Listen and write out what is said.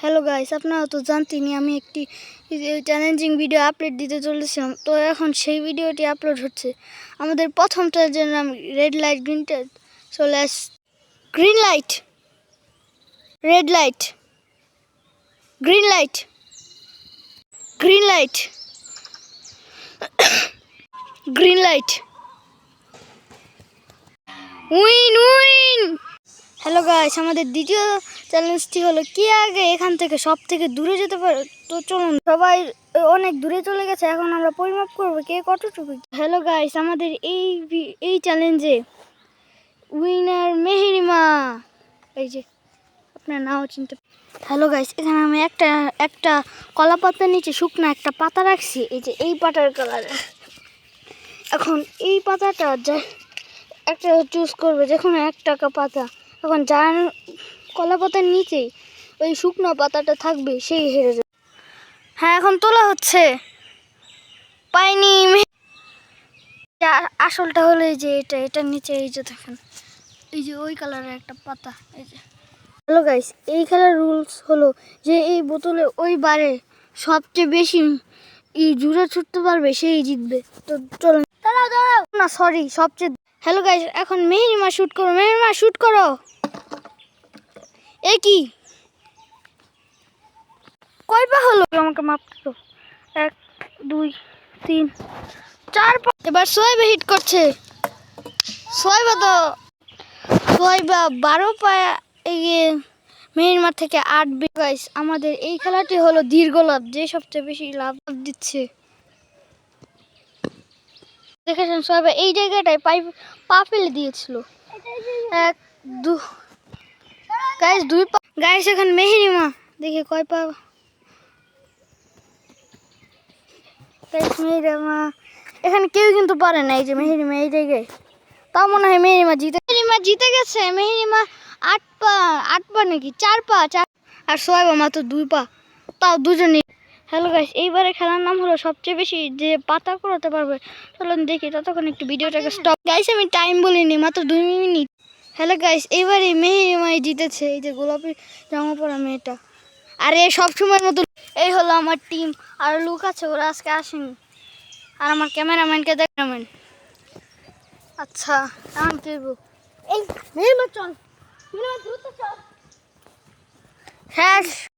Hello guys, আপনারা তো জানতেনই আমি একটি চ্যালেঞ্জিং ভিডিও আপলোড দিতে চলেছিলাম। তো এখন সেই ভিডিওটি আপলোড হচ্ছে। আমাদের প্রথম চ্যালেঞ্জের নাম red light green light. So let's green light, red light, green light, green light, green light, win win. Hello guys, আমাদের দ্বিতীয় চ্যালেঞ্জটি হলো কে আগে এখান থেকে সব থেকে দূরে যেতে পারে। তো চলুন, সবাই অনেক দূরে চলে গেছে, এখন আমরা পরিমাপ করবো কে কতটুকু। হ্যালো গাইস, আমাদের এই চ্যালেঞ্জে উইনার মেহেরিমা। এই যে আপনার নাও চিনতে। হ্যালো গাইস, এখানে আমি একটা কলা পাতার নিচে শুকনো একটা পাতা রাখছি। এই যে এই পাতার কালার। এখন এই পাতাটা একটা চুজ করবে, যখন 1 টাকা পাতা। এখন যার কলা পাতার নিচেই ওই শুকনো পাতাটা থাকবে সেই হেরে যাবে। হ্যাঁ, এখন তোলা হচ্ছে। পাইনি। আসলটা হলো এই যে এটার নিচে এই যে দেখেন, এই যে ওই কালারের একটা পাতা। এই যে হ্যালো গাইস, এই খেলার রুলস হলো যে এই বোতলে ওই বারে সবচেয়ে বেশি জুড়ে ছুটতে পারবে সেই জিতবে। তো চলুন, দাঁড়াও না, সরি, সবচেয়ে। হ্যালো গাইস, এখন মেহেরিমা শুট করো, মেহেরিমা শুট করো। এ কি কয় পা হলো? আমাকে মাপ করো। 1 2 3 4 পা। এবার সোয়েবা হিট করছে। সোয়েবা 12 পা এগিয়ে মেহেরিমা থেকে 8। গাইস, আমাদের এই খেলাটি হলো দীর্ঘ লাভ, যে সবচেয়ে বেশি লাভ দিচ্ছে। দেখেছেন, সোয়েবা এই জায়গাটায় পা ফেলে দিয়েছিল। 1 2 গাইস 2 পা। গাইস, এখন মেহেরিমা দেখে কয় পা। মেহেরিমা এখানে কেউ কিন্তু পারে না। এই যে মেহেরিমা এই জায়গায়, তাও মনে হয় মেহেরিমা জিতে গেছে। মেহেরিমা 8 পা নাকি 4 পা। আর সোয়েবা মাত্র 2 পা, তাও দুজনই। হ্যালো গাইস, এইবারে খেলার নাম হলো সবচেয়ে বেশি যে পাতা করাতে পারবে। চলুন দেখি, ততক্ষণ একটু ভিডিওটাকে স্টপ। গাইস, আমি টাইম বলিনি, মাত্র 2 মিনিট। হ্যালো গাইস, এইবারে মেহেরিমাই জিতেছে। এই যে গোলাপি জামা পরা মেয়েটা। আরে সবসময়ের মতো এই হলো আমার টিম। আর লোক আছে, ওরা আজকে আসেনি। আর আমার ক্যামেরাম্যানকে দেখাবেন। আচ্ছা, এখন দেবো। এই মেহেরিমা চল, দ্রুত চল। হ্যাঁ।